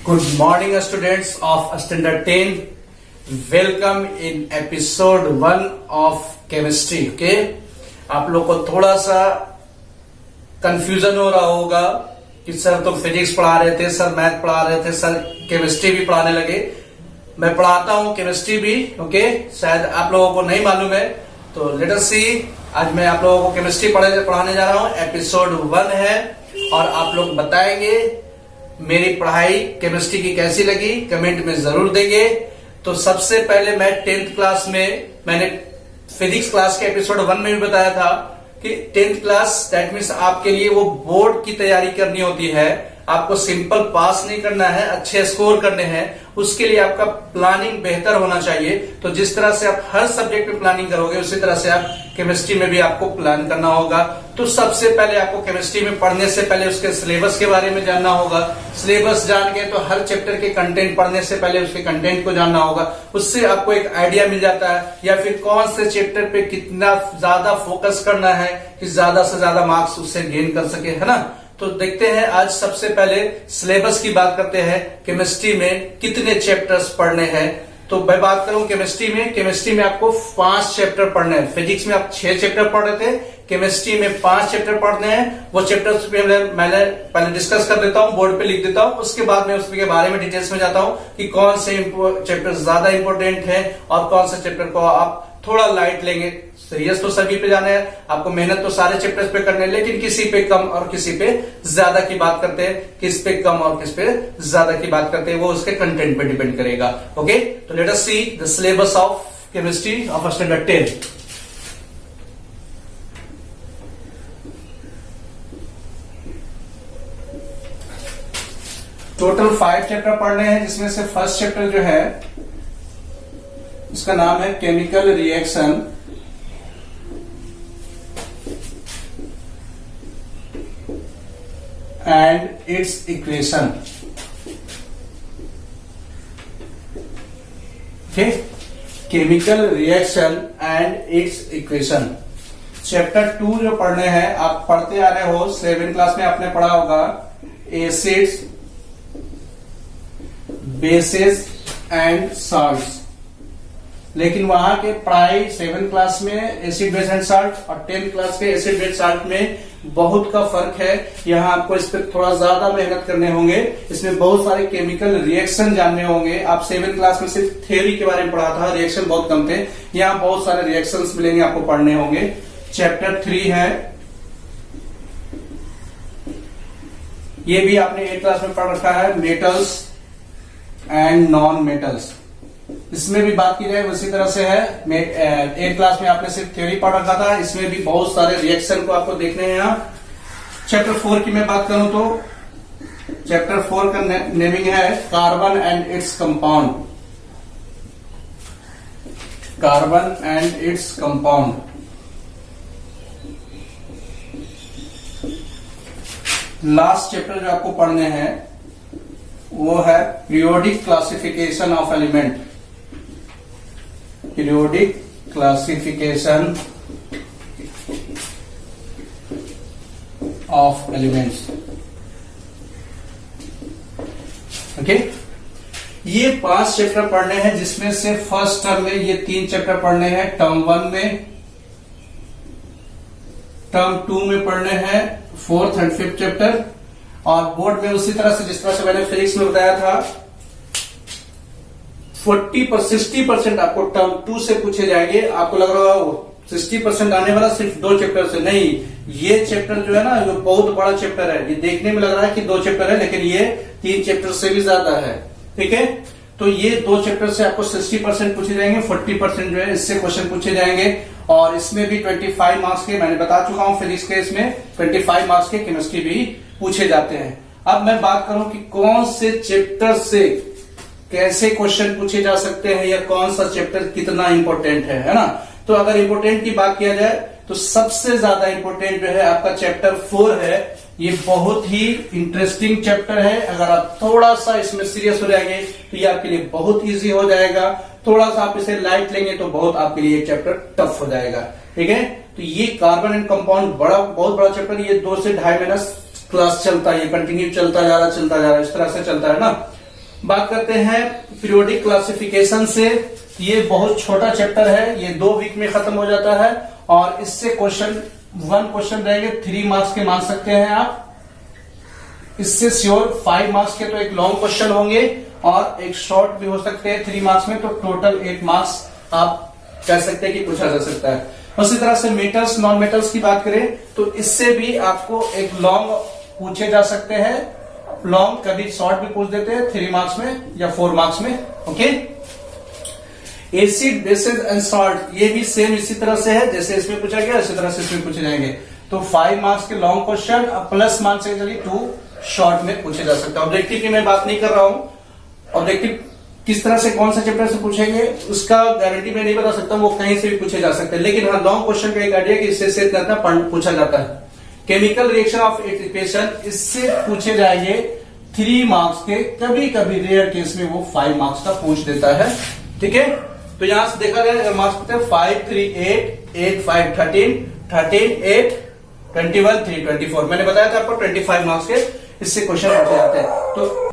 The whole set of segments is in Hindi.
Good morning, students of Standard 10. Welcome in episode 1 of chemistry. Okay, आप लोग को थोड़ा सा कंफ्यूजन हो रहा होगा कि सर तो फिजिक्स पढ़ा रहे थे, सर मैथ पढ़ा रहे थे, सर केमिस्ट्री भी पढ़ाने लगे। मैं पढ़ाता हूँ केमिस्ट्री भी। ओके, शायद आप लोगों को नहीं मालूम है, तो लेट अस सी। आज मैं आप लोगों को केमिस्ट्री पढ़ाने जा रहा हूँ। एपिसोड 1 है और आप लोग बताएंगे मेरी पढ़ाई केमिस्ट्री की कैसी लगी, कमेंट में जरूर देंगे। तो सबसे पहले मैं 10th क्लास में मैंने फिजिक्स क्लास के एपिसोड 1 में भी बताया था कि 10th क्लास दैट मीन्स आपके लिए वो बोर्ड की तैयारी करनी होती है। आपको सिंपल पास नहीं करना है, अच्छे स्कोर करने हैं। उसके लिए आपका प्लानिंग बेहतर होना चाहिए। तो जिस तरह से आप हर सब्जेक्ट में प्लानिंग करोगे, उसी तरह से आप केमिस्ट्री में भी आपको प्लान करना होगा। तो सबसे पहले आपको केमिस्ट्री में पढ़ने से पहले उसके सिलेबस के बारे में जानना होगा। सिलेबस जान के तो हर चैप्टर के कंटेंट पढ़ने से पहले उसके कंटेंट को जानना होगा। उससे आपको एक आइडिया मिल जाता है, या फिर कौन से चैप्टर पे कितना ज्यादा फोकस करना है कि ज्यादा से ज्यादा मार्क्स उससे गेन कर सके, है ना। तो देखते हैं, आज सबसे पहले सिलेबस की बात करते हैं। केमिस्ट्री में कितने चैप्टर्स पढ़ने हैं, तो मैं बात करूं केमिस्ट्री में आपको 5 चैप्टर पढ़ने हैं। फिजिक्स में आप 6 चैप्टर पढ़ रहे थे, केमिस्ट्री में 5 चैप्टर पढ़ने हैं। वो चैप्टर्स पे मैं पहले डिस्कस कर देता हूं, बोर्ड पे लिख देता हूं। उसके बाद में उसके बारे में डिटेल्स में जाता हूं कि कौन से चैप्टर ज्यादा इंपॉर्टेंट है और कौन से चैप्टर को आप थोड़ा लाइट लेंगे। सीरियस तो सभी पे जाना है, आपको मेहनत तो सारे चैप्टर्स पे करने है, लेकिन किसी पे कम और किसी पे ज्यादा की बात करते हैं। किस पे कम और किस पे ज्यादा की बात करते हैं, वो उसके कंटेंट पे डिपेंड करेगा। ओके, तो late us see the syllabus of chemistry of standard 10। Total 5 chapter पढ़ने हैं, जिसमें से फर्स्ट चैप्टर जो है इसका नाम है chemical reaction and it's equation. Okay, chemical reaction and it's equation. Chapter 2 जो पढ़ने हैं, आप पढ़ते आ रहे हो, 7th क्लास में आपने पढ़ा होगा एसिड्स, बेसेस एंड सॉल्ट्स। लेकिन वहां के पढ़ाई 7th क्लास में एसिड बेस एंड साल्ट और 10th क्लास के एसिड बेस साल्ट में बहुत का फर्क है। यहाँ आपको इस पर थोड़ा ज्यादा मेहनत करने होंगे। इसमें बहुत सारे केमिकल रिएक्शन जानने होंगे। आप 7th क्लास में सिर्फ थ्योरी के बारे में पढ़ा था, रिएक्शन बहुत कम थे। यहाँ बहुत सारे रिएक्शंस मिलेंगे, आपको पढ़ने होंगे। चैप्टर 3 है, ये भी आपने 8th क्लास में पढ़ रखा है, मेटल्स एंड नॉन मेटल्स। इसमें भी बात की जाए उसी तरह से है। 8th क्लास में आपने सिर्फ थ्योरी पढ़ रखा था, इसमें भी बहुत सारे रिएक्शन को आपको देखने हैं। यहाँ चैप्टर 4 की मैं बात करूं तो चैप्टर 4 का नेमिंग है carbon and its compound. Carbon and its compound. Last chapter जो आपको पढ़ने हैं वो है periodic classification of element. Periodic classification of elements. Okay, ये 5 चैप्टर पढ़ने हैं, जिसमें से फर्स्ट टर्म में ये 3 चैप्टर पढ़ने हैं। टर्म 1 में, टर्म 2 में पढ़ने हैं 4th एंड 5th चैप्टर। और बोर्ड में उसी तरह से जिस तरह से मैंने फिजिक्स में बताया था, 60% आपको टर्म 2 से पूछे जाएंगे। आपको लग रहा हो 60% आने वाला सिर्फ 2 चैप्टर से, नहीं। ये चैप्टर जो है ना, ये बहुत बड़ा चैप्टर है। ये देखने में लग रहा है कि 2 चैप्टर है, लेकिन ये 3 चैप्टर से भी ज्यादा है। ठीक है, तो ये 2 चैप्टर से आपको 60% पूछे जाएंगे, 40% जो है इससे क्वेश्चन पूछे जाएंगे। और इसमें भी 25 मार्क्स के, मैंने बता चुका हूं फिजिक्स के, इसमें 25 मार्क्स के केमिस्ट्री भी पूछे जाते हैं। अब मैं बात करूं कि कौन से चैप्टर से कैसे क्वेश्चन पूछे जा सकते हैं, या कौन सा चैप्टर कितना इंपॉर्टेंट है ना। तो अगर इंपॉर्टेंट की बात किया जाए तो सबसे ज्यादा इंपॉर्टेंट जो है आपका चैप्टर 4 है। ये बहुत ही इंटरेस्टिंग चैप्टर है। अगर आप थोड़ा सा इसमें सीरियस हो जाएंगे तो ये आपके लिए बहुत इजी हो जाएगा। थोड़ा सा आप इसे लाइट लेंगे तो बहुत आपके लिए ये चैप्टर टफ हो जाएगा। ठीक है, तो ये कार्बन एंड कंपाउंड बहुत बड़ा चैप्टर। ये 2 से 2.5 महीना क्लास चलता है, ये कंटिन्यू चलता जा रहा, इस तरह से चलता है ना। बात करते हैं पीरियोडिक क्लासिफिकेशन से। ये बहुत छोटा चैप्टर है, ये 2 वीक में खत्म हो जाता है और इससे क्वेश्चन 1 क्वेश्चन रहेंगे, 3 मार्क्स के मान सकते हैं आप। इससे श्योर 5 मार्क्स के तो एक लॉन्ग क्वेश्चन होंगे और एक शॉर्ट भी हो सकते हैं 3 मार्क्स में, तो टोटल 8 मार्क्स आप कह सकते हैं कि पूछा जा सकता है। उसी तरह से मेटल्स नॉन मेटल्स की बात करें तो इससे भी आपको एक लॉन्ग पूछे जा सकते हैं, लॉन्ग कभी शॉर्ट भी पूछ देते हैं 3 मार्क्स में या 4 मार्क्स में। Okay, acid basis and salt ये भी सेम इसी तरह से है जैसे इसमें पूछा गया, इसी तरह से इसमें पूछे जाएंगे। तो 5 मार्क्स के लॉन्ग क्वेश्चन प्लस मान से चलिए 2 शॉर्ट में पूछे जा सकते हैं। ऑब्जेक्टिव की मैं बात नहीं कर रहा हूं, ऑब्जेक्टिव किस तरह से कौन सा चैप्टर से पूछेंगे उसका गारंटी मैं नहीं बता सकता, वो कहीं से भी पूछे जा सकते हैं। लेकिन हाँ, लॉन्ग क्वेश्चन का एक आइडिया कि इससे कितना पूछा जाता है। केमिकल रिएक्शन ऑफ इक्वेशन, इससे पूछे जाएंगे 3 मार्क्स के, कभी कभी रेयर केस में वो 5 मार्क्स का पूछ देता है। ठीक है, तो यहां से देखा जाए मार्क्स पूछते हैं 5 3 8 8 5 13 13 8 21 3 24। मैंने बताया था आपको 25 मार्क्स के इससे क्वेश्चन पूछे जाते हैं। तो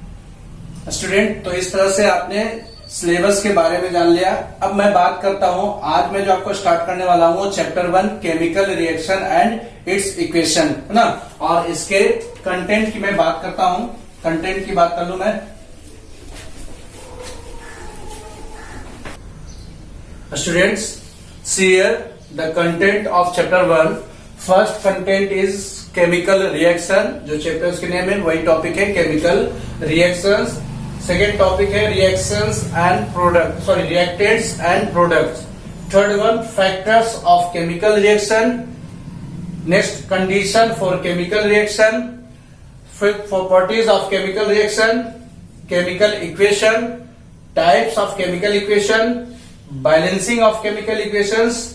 स्टूडेंट, तो इस तरह से आपने सिलेबस के बारे में जान लिया। अब मैं बात करता हूं, आज मैं जो आपको स्टार्ट करने वाला हूं chapter 1 chemical reaction and it's equation, है ना। और इसके कंटेंट की मैं बात करता हूं, कंटेंट की बात कर लू मैं। Students, see here the content of chapter 1। First content is chemical reaction, जो चैप्टर उसके नेम है वही टॉपिक है, केमिकल रिएक्शंस। सेकेंड टॉपिक है reactions and product, sorry reactants and products. Third one factors of chemical reaction. Next condition for chemical reaction. Fifth properties of chemical reaction, chemical equation, types of chemical equation, balancing of chemical equations,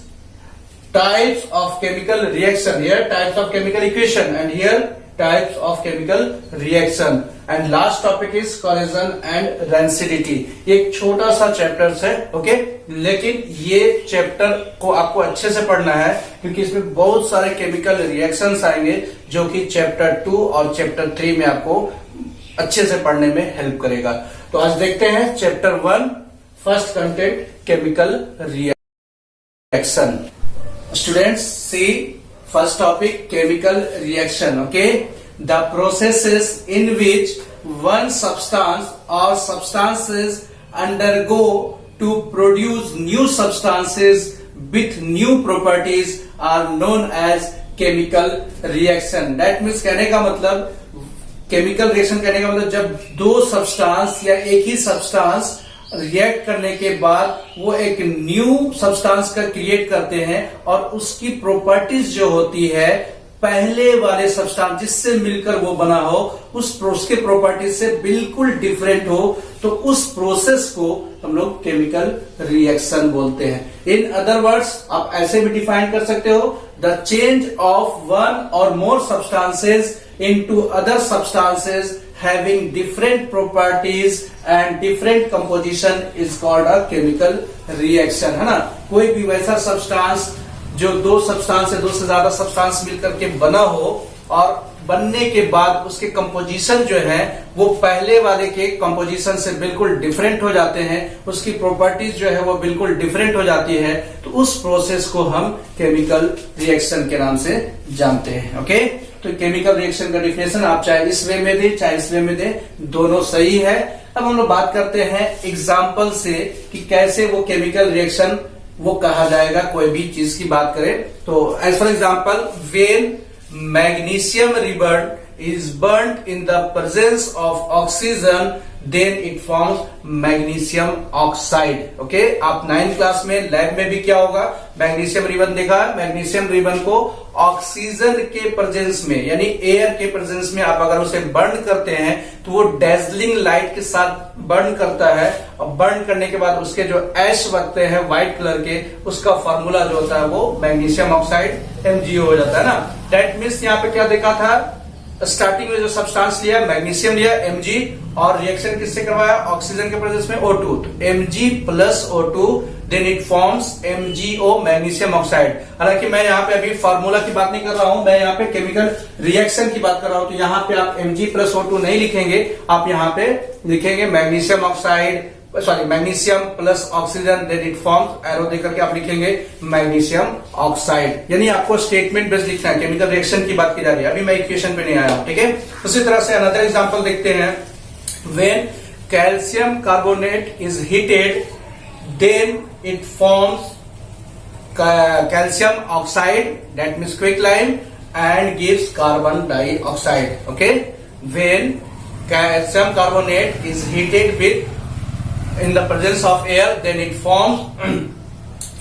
types of chemical reaction, here types of chemical equation and here types of chemical reaction, and last topic is corrosion and rancidity। ये एक छोटा सा चैप्टर है, ओके, लेकिन ये चैप्टर को आपको अच्छे से पढ़ना है क्योंकि इसमें बहुत सारे केमिकल रिएक्शंस आएंगे जो कि चैप्टर 2 और चैप्टर 3 में आपको अच्छे से पढ़ने में हेल्प करेगा। तो आज देखते हैं chapter 1 first content chemical reaction. Students, see first topic chemical reaction. Okay, the processes in which one substance or substances undergo to produce new substances with new properties are known as chemical reaction. That means कहने का मतलब chemical reaction कहने का मतलब जब 2 सब्सटेंस या एक ही सब्सटेंस रिएक्ट करने के बाद वो एक न्यू सब्सटेंस का क्रिएट करते हैं और उसकी प्रॉपर्टीज जो होती है पहले वाले सब्सटेंस जिससे मिलकर वो बना हो उसके प्रॉपर्टीज से बिल्कुल डिफरेंट हो, तो उस प्रोसेस को हम लोग केमिकल रिएक्शन बोलते हैं। इन अदर वर्ड्स आप ऐसे भी डिफाइन कर सकते हो, द चेंज ऑफ वन और more substances into other substances having different properties and different composition is called a chemical reaction, है ना। कोई भी वैसा सब्सटेंस जो 2 सब्सटेंस से 2 से ज्यादा सब्सटेंस मिलकर के बना हो और बनने के बाद उसके कंपोजिशन जो है वो पहले वाले के कंपोजिशन से बिल्कुल डिफरेंट हो जाते हैं, उसकी प्रॉपर्टीज जो है वो बिल्कुल डिफरेंट हो जाती है, तो उस प्रोसेस को हम केमिकल रिएक्शन के नाम से जानते हैं। ओके, तो केमिकल रिएक्शन का डिफिनेशन आप चाहे इस वे में दे चाहे इस वे में दे, दोनों सही है। अब हम लोग बात करते हैं एग्जाम्पल से कि कैसे वो केमिकल रिएक्शन वो कहा जाएगा, कोई भी चीज की बात करें तो। As for example, when magnesium ribbon is burnt in the presence of oxygen, then it forms magnesium oxide। Okay, आप 9th क्लास में लैब में भी क्या होगा, मैग्नीशियम रिबन देखा। मैग्नीशियम रिबन को ऑक्सीजन के प्रेजेंस में यानी एयर के प्रेजेंस में आप अगर उसे बर्न करते हैं तो वो डेजलिंग लाइट के साथ बर्न करता है, और बर्न करने के बाद उसके जो ऐश बनते हैं व्हाइट कलर के, उसका फॉर्मूला जो होता है वो मैग्नीशियम ऑक्साइड MgO हो जाता है ना। दैट मीन्स यहाँ पे क्या देखा था, स्टार्टिंग में जो सब्सटेंस लिया मैग्नीशियम लिया Mg, और रिएक्शन किससे करवाया, ऑक्सीजन के प्रेजेंस में O2, तो Mg plus O2 then it forms MgO magnesium oxide. हालांकि मैं यहाँ पे अभी फार्मूला की बात नहीं कर रहा हूं, मैं यहाँ पे केमिकल रिएक्शन की बात कर रहा हूं। तो यहाँ पे आप Mg+O2 नहीं लिखेंगे, आप यहाँ पे लिखेंगे magnesium oxide, sorry magnesium plus oxygen, then it forms, arrow देकर के आप लिखेंगे मैग्नीशियम ऑक्साइड। यानी आपको स्टेटमेंट बेस्ड लिखना है, केमिकल रिएक्शन की बात की जा रही है, अभी मैं इक्वेशन पे नहीं आया हूं, ठीक है। उसी तरह से अनदर एग्जांपल देखते हैं। When calcium carbonate is heated then it forms calcium oxide, that means quicklime, and gives carbon dioxide. Okay, when calcium carbonate is heated with in the presence of air, then it forms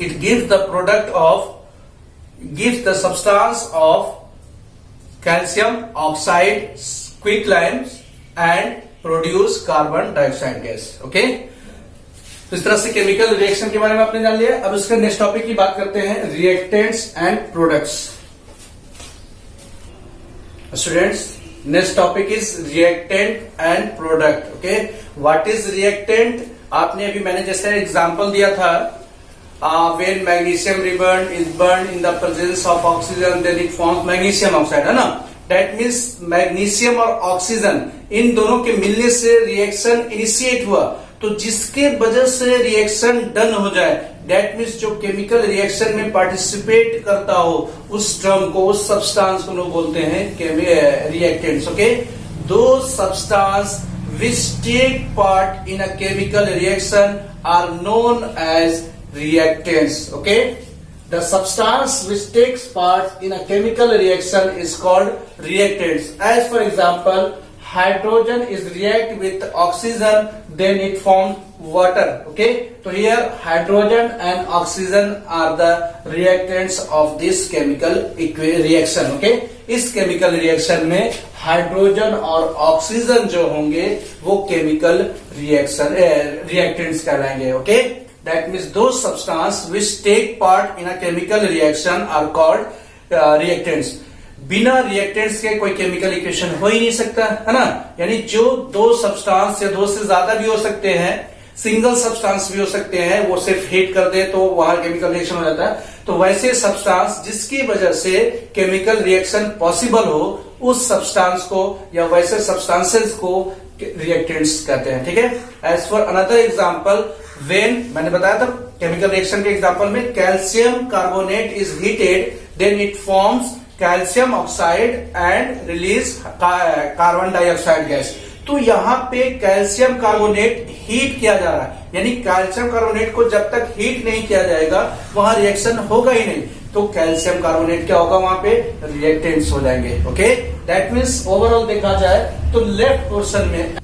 it gives the substance of calcium oxide, quicklime, and produce carbon dioxide gas. Okay, तो इस तरह से केमिकल रिएक्शन के बारे में आपने जान लिया। अब इसके नेक्स्ट टॉपिक की बात करते हैं, reactants and products. Students, next topic is reactant and product. Okay, what is reactant? आपने अभी मैंने जैसे एग्जांपल दिया था, when magnesium ribbon is burn in the presence of oxygen then it forms magnesium oxide, है ना। दैट मीन्स मैग्नीशियम और ऑक्सीजन इन दोनों के मिलने से रिएक्शन इनिशिएट हुआ, तो जिसके वजह से रिएक्शन डन हो जाए, दैट मीन्स जो केमिकल रिएक्शन में पार्टिसिपेट करता हो उस टर्म को, उस सब्सटेंस को लोग बोलते हैं रिएक्टेंट्स। ओके, दो substance which take part in a chemical reaction are known as reactants. Okay, the substance which takes part in a chemical reaction is called reactants. As for example, hydrogen is react with oxygen, then it forms water. Okay, so here hydrogen and oxygen are the reactants of this chemical reaction. Okay, इस केमिकल रिएक्शन में हाइड्रोजन और ऑक्सीजन जो होंगे वो केमिकल रिएक्टेंट्स कहलाएंगे। ओके, दैट मीन्स दो substance which take part in a chemical reaction are called reactants. बिना रिएक्टेंट्स के कोई केमिकल इक्वेशन हो ही नहीं सकता, है ना। यानी जो दो सब्सटेंस या दो से ज्यादा भी हो सकते हैं, सिंगल सब्सटेंस भी हो सकते हैं, वो सिर्फ हीट कर दे तो वहां केमिकल रिएक्शन हो जाता है। तो वैसे सब्सटेंस जिसकी वजह से केमिकल रिएक्शन पॉसिबल हो, उस सब्सटेंस को या वैसे सब्सटेंसेस को रिएक्टेंट्स कहते हैं, ठीक है। As for another example, when मैंने बताया था केमिकल रिएक्शन के एग्जांपल में, calcium carbonate is heated then it forms calcium oxide and release carbon dioxide gas. तो यहाँ पे कैल्शियम कार्बोनेट हीट किया जा रहा है, यानी कैल्शियम कार्बोनेट को जब तक हीट नहीं किया जाएगा वहां रिएक्शन होगा ही नहीं, तो कैल्शियम कार्बोनेट क्या होगा, वहां पे रिएक्टेंट्स हो जाएंगे। ओके, दैट मीन्स ओवरऑल देखा जाए तो लेफ्ट पोर्शन में,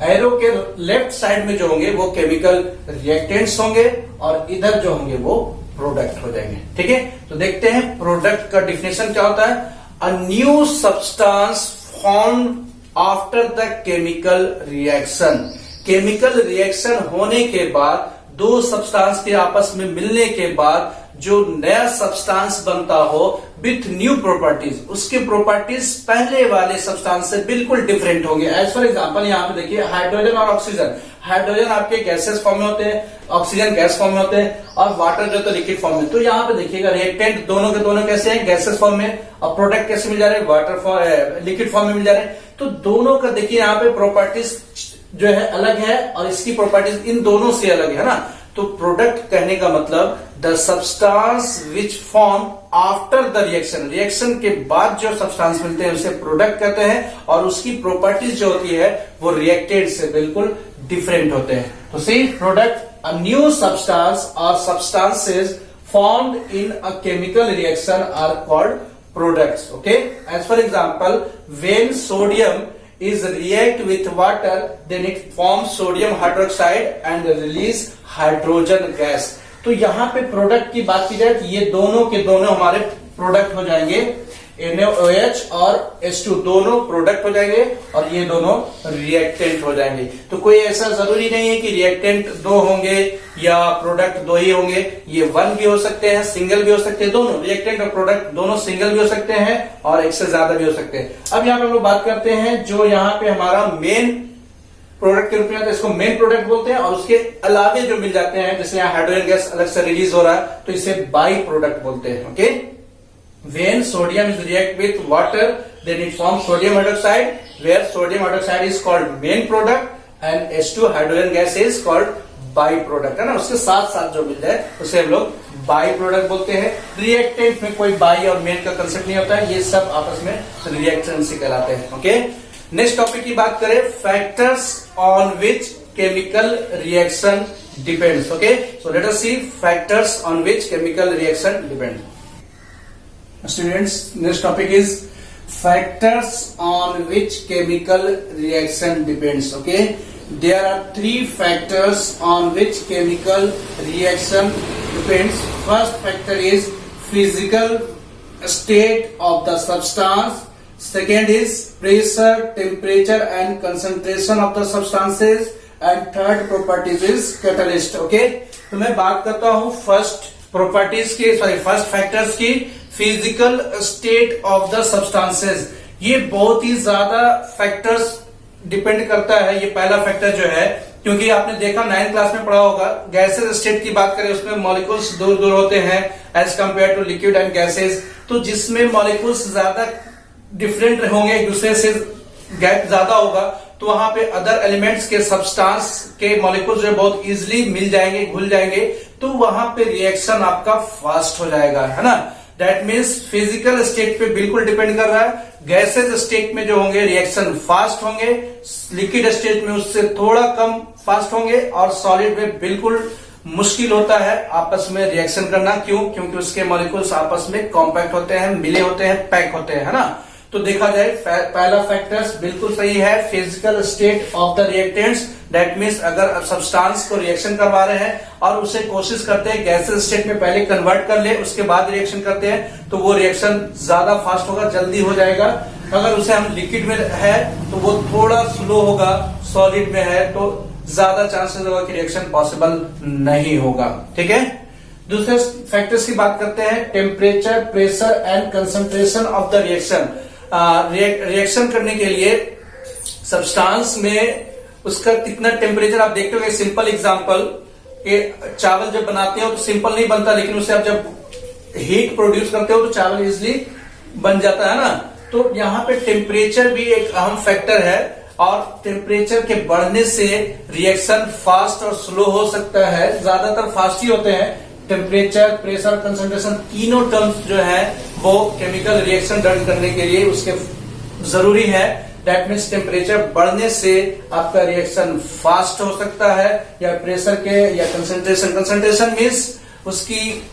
एरो के लेफ्ट साइड में जो होंगे वो केमिकल रिएक्टेंट्स होंगे और इधर जो होंगे वो प्रोडक्ट हो जाएंगे, ठीक है। तो देखते हैं प्रोडक्ट का डिफिनेशन क्या होता है। अ new substance formed after the chemical reaction. Chemical reaction होने के बाद, दो सब्सटेंस के आपस में मिलने के बाद जो नया सब्सटेंस बनता हो विथ न्यू प्रॉपर्टीज, उसके प्रॉपर्टीज पहले वाले सब्सटेंस से बिल्कुल डिफरेंट होंगे। एज फॉर एग्जांपल यहाँ पे देखिए, हाइड्रोजन और ऑक्सीजन, हाइड्रोजन आपके गैसेस फॉर्म में होते हैं, ऑक्सीजन गैस फॉर्म में होते हैं, और वाटर जो तो लिक्विड फॉर्म में। तो यहाँ पे देखिएगा रिएक्टेंट दोनों के दोनों कैसे हैं, गैसेस फॉर्म में, और प्रोडक्ट कैसे मिल जा रहे हैं, वाटर फॉर्म, लिक्विड फॉर्म में मिल जा रहे हैं। तो दोनों का देखिए यहाँ पे प्रॉपर्टीज जो है अलग है और इसकी प्रॉपर्टीज इन दोनों से अलग है ना। तो प्रोडक्ट कहने का मतलब the substance which form after the reaction, reaction के बाद जो सब्सटेंस मिलते हैं उसे प्रोडक्ट कहते हैं, और उसकी प्रॉपर्टीज जो होती है वो रिएक्टेंट से बिल्कुल डिफरेंट होते हैं। तो see product, a new substance और substances formed in a chemical reaction are called products. Okay, as for example, when sodium is react with water, then it forms sodium hydroxide and release hydrogen gas. तो यहाँ पे प्रोडक्ट की बात की जाए तो ये दोनों के दोनों हमारे प्रोडक्ट हो जाएंगे, NaOH और H2 दोनों प्रोडक्ट हो जाएंगे और ये दोनों रिएक्टेंट हो जाएंगे। तो कोई ऐसा जरूरी नहीं है कि रिएक्टेंट दो होंगे या प्रोडक्ट दो ही होंगे, ये वन भी हो सकते हैं, सिंगल भी हो सकते हैं, दोनों रिएक्टेंट और प्रोडक्ट दोनों सिंगल भी हो सकते हैं और एक से ज्यादा भी हो सकते हैं। अब यहाँ पे हम लोग बात करते हैं जो यहाँ पे हमारा मेन प्रोडक्ट के रूप में आता है, इसको मेन प्रोडक्ट बोलते हैं। और उसके अलावे जो मिल जाते हैं, जैसे यहाँ हाइड्रोजन गैस अलग से रिलीज हो रहा है, तो इसे बाई प्रोडक्ट बोलते हैं। Okay, when sodium is react with water then it forms sodium hydroxide, where sodium hydroxide is called main product and H2 hydrogen gas is called by product, है ना। उसके साथ साथ जो मिल जाए उसे हम लोग बाई प्रोडक्ट बोलते हैं। रिएक्टेंट में कोई बाई और मेन का कंसेप्ट नहीं होता है, ये सब आपस में रिएक्टेंट कहलाते हैं। ओके, नेक्स्ट टॉपिक की बात करें, factors on which chemical reaction depends. Okay, so let us see factors on which chemical reaction depend. Students, next topic is factors on which chemical reaction depends. Okay, there are three factors on which chemical reaction depends. First factor is physical state of the substance. Second is pressure, temperature and concentration of the substances. And third properties is catalyst. Okay, तो मैं बात करता हूँ फर्स्ट प्रॉपर्टीज की, फर्स्ट फैक्टर्स की। Physical state of the substances, ये बहुत ही ज्यादा फैक्टर्स डिपेंड करता है। ये पहला फैक्टर जो है, क्योंकि आपने देखा 9th क्लास में पढ़ा होगा, गैसेस स्टेट की बात करें उसमें मॉलिक्यूल्स दूर दूर होते हैं as compare to liquid and gases. तो जिसमें मॉलिक्यूल्स ज्यादा डिफरेंट होंगे, एक दूसरे से गैप ज्यादा होगा, तो वहां पे अदर एलिमेंट्स के सब्सटेंस के मॉलिक्यूल्स जो बहुत इजिली मिल जाएंगे, घुल जाएंगे, तो वहां पे रिएक्शन आपका फास्ट हो जाएगा, है ना। दैट मीन्स फिजिकल स्टेट पे बिल्कुल डिपेंड कर रहा है। गैसेज स्टेट में जो होंगे रिएक्शन फास्ट होंगे, लिक्विड स्टेट में उससे थोड़ा कम फास्ट होंगे, और सॉलिड में बिल्कुल मुश्किल होता है आपस में रिएक्शन करना। क्यों? क्योंकि उसके मॉलिक्यूल्स आपस में कॉम्पैक्ट होते हैं, मिले होते हैं, पैक होते हैं, है ना। तो देखा जाए पहला फैक्टर्स बिल्कुल सही है, physical state of the reactants. That means अगर सब्सटेंस को रिएक्शन करवा रहे हैं और उसे कोशिश करते हैं गैसेज स्टेट में पहले कन्वर्ट कर ले, उसके बाद रिएक्शन करते हैं, तो वो रिएक्शन ज्यादा फास्ट होगा, जल्दी हो जाएगा। अगर उसे हम लिक्विड में है तो वो थोड़ा स्लो होगा, सॉलिड में है तो ज्यादा चांसेस होगा कि रिएक्शन पॉसिबल नहीं होगा। ठीक है, दूसरे फैक्टर्स की बात करते हैं, temperature, pressure and concentration of the reaction. Reaction करने के लिए सब्सटेंस में उसका कितना टेम्परेचर, आप देखते हो। सिंपल एग्जांपल, चावल जब बनाते हो तो सिंपल नहीं बनता, लेकिन उसे आप जब हीट प्रोड्यूस करते हो तो चावल इजिली बन जाता है ना। तो यहाँ पे टेम्परेचर भी एक अहम फैक्टर है, और टेम्परेचर के बढ़ने से रिएक्शन फास्ट और स्लो हो सकता है। ज्यादातर फास्ट ही होते हैं। टेम्परेचर, प्रेशर, कंसंट्रेशन, तीनों टर्म्स जो है वो केमिकल रिएक्शन रन करने के लिए उसके जरूरी है। दैट मीन्स टेम्परेचर बढ़ने से आपका रिएक्शन फास्ट हो सकता है, या प्रेशर के, या कंसंट्रेशन मीन्स उसकी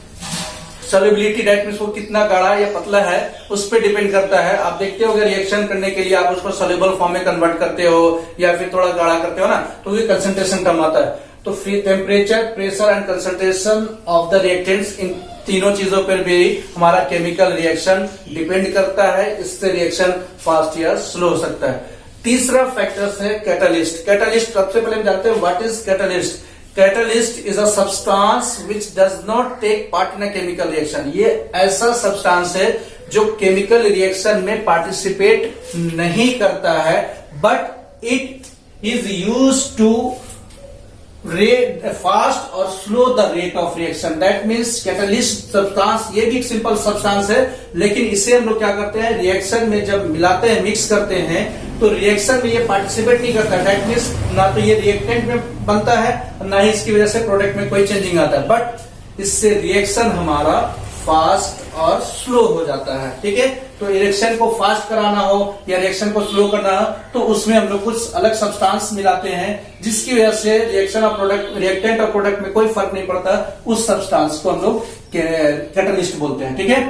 सॉल्युबिलिटी, दैट मीन्स वो कितना गाढ़ा या पतला है उस पर डिपेंड करता है। आप देखते हो अगर रिएक्शन करने के लिए आप उसको सॉल्युबल फॉर्म में कन्वर्ट करते हो या फिर थोड़ा गाढ़ा करते हो ना, तो ये कंसंट्रेशन टर्म आता है। तो फिर temperature, pressure and concentration of the reactants, इन तीनों चीजों पर भी हमारा केमिकल रिएक्शन डिपेंड करता है। इससे रिएक्शन फास्ट या स्लो हो सकता है। तीसरा फैक्टर है कैटलिस्ट। कैटलिस्ट सबसे पहले हम जानते हैं what is catalyst. Catalyst is a substance which does not take part in a chemical reaction. ये ऐसा सब्सटेंस है जो केमिकल रिएक्शन में पार्टिसिपेट नहीं करता है, but it is use to fast और slow the rate of reaction. That means catalyst substance ये भी एक सिंपल सब्सटेंस है, लेकिन इसे हम लोग क्या करते हैं, रिएक्शन में जब मिलाते हैं, मिक्स करते हैं, तो रिएक्शन में ये पार्टिसिपेट नहीं करता। दैट मीन्स ना तो ये रिएक्टेंट में बनता है, ना ही इसकी वजह से प्रोडक्ट में कोई चेंजिंग आता है, बट इससे रिएक्शन हमारा फास्ट और स्लो हो जाता है। ठीक है, तो रिएक्शन को फास्ट कराना हो या रिएक्शन को स्लो करना हो, तो उसमें हम लोग कुछ अलग सब्सटेंस मिलाते हैं, जिसकी वजह से रिएक्शन और प्रोडक्ट, रिएक्टेंट और प्रोडक्ट में कोई फर्क नहीं पड़ता। उस सब्सटेंस को हम लोग कैटलिस्ट बोलते हैं। ठीक है,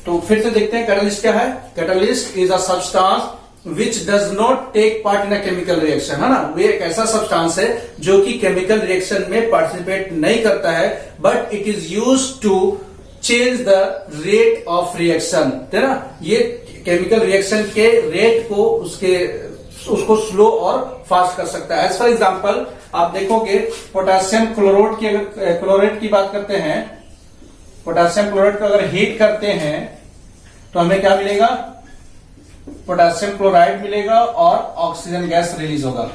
तो फिर से देखते हैं कैटलिस्ट क्या है। Catalyst is a substance which does not take part in a chemical reaction, है ना। वो एक ऐसा सब्सटेंस है जो कि केमिकल रिएक्शन में पार्टिसिपेट नहीं करता है, but it is use to change the rate of reaction, है ना। ये केमिकल रिएक्शन के रेट को उसको स्लो और फास्ट कर सकता है। एज फॉर एग्जाम्पल आप देखोगे पोटेशियम क्लोराइड की बात करते हैं। पोटेशियम क्लोराइड को अगर हीट करते हैं तो हमें क्या मिलेगा, पोटेशियम क्लोराइड मिलेगा और ऑक्सीजन गैस रिलीज होगा।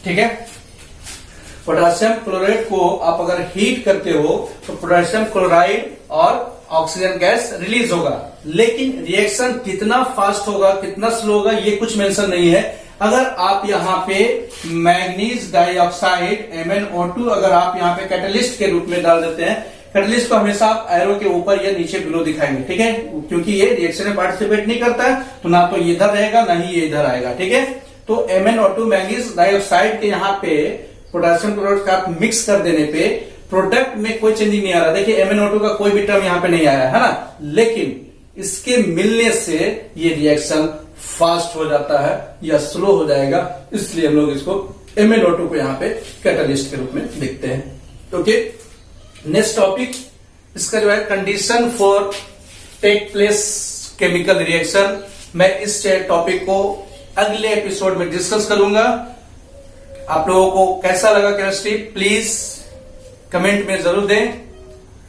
ठीक है। पोटेशियम क्लोराइड को आप अगर हीट करते हो तो पोटेशियम क्लोराइड और ऑक्सीजन गैस रिलीज होगा, लेकिन रिएक्शन कितना फास्ट होगा कितना स्लो होगा ये कुछ मेंशन नहीं है। अगर आप यहाँ पे मैग्नीज डाइऑक्साइड MnO2 अगर आप यहाँ पे कैटलिस्ट के रूप में डाल देते हैं, कैटलिस्ट को हमेशा आप एरो के ऊपर या नीचे बिलो दिखाएंगे, ठीक है, क्योंकि ये रिएक्शन में पार्टिसिपेट नहीं करता है, तो ना तो ये इधर रहेगा ना ही ये इधर आएगा, ठीक है। तो MnO2 मैग्नीज डाइऑक्साइड के यहाँ पे पोटेशियम क्लोराइड का आप मिक्स कर देने पे प्रोडक्ट में कोई चेंजिंग नहीं आ रहा। देखिए MnO2 का कोई भी टर्म यहाँ पे नहीं आया है ना, लेकिन इसके मिलने से ये रिएक्शन फास्ट हो जाता है या स्लो हो जाएगा, इसलिए हम लोग इसको MnO2 को यहाँ पे कैटलिस्ट के रूप में देखते हैं। ओके, नेक्स्ट टॉपिक इसका जो है condition for take place chemical reaction. मैं इस टॉपिक को अगले एपिसोड में डिस्कस करूंगा। आप लोगों को कैसा लगा केमिस्ट्री प्लीज कमेंट में जरूर दें,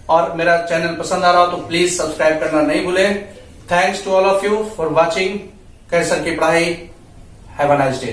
और मेरा चैनल पसंद आ रहा हो तो प्लीज सब्सक्राइब करना नहीं भूलें। Thanks to all of you for watching कैसर की पढ़ाई। Have a nice day.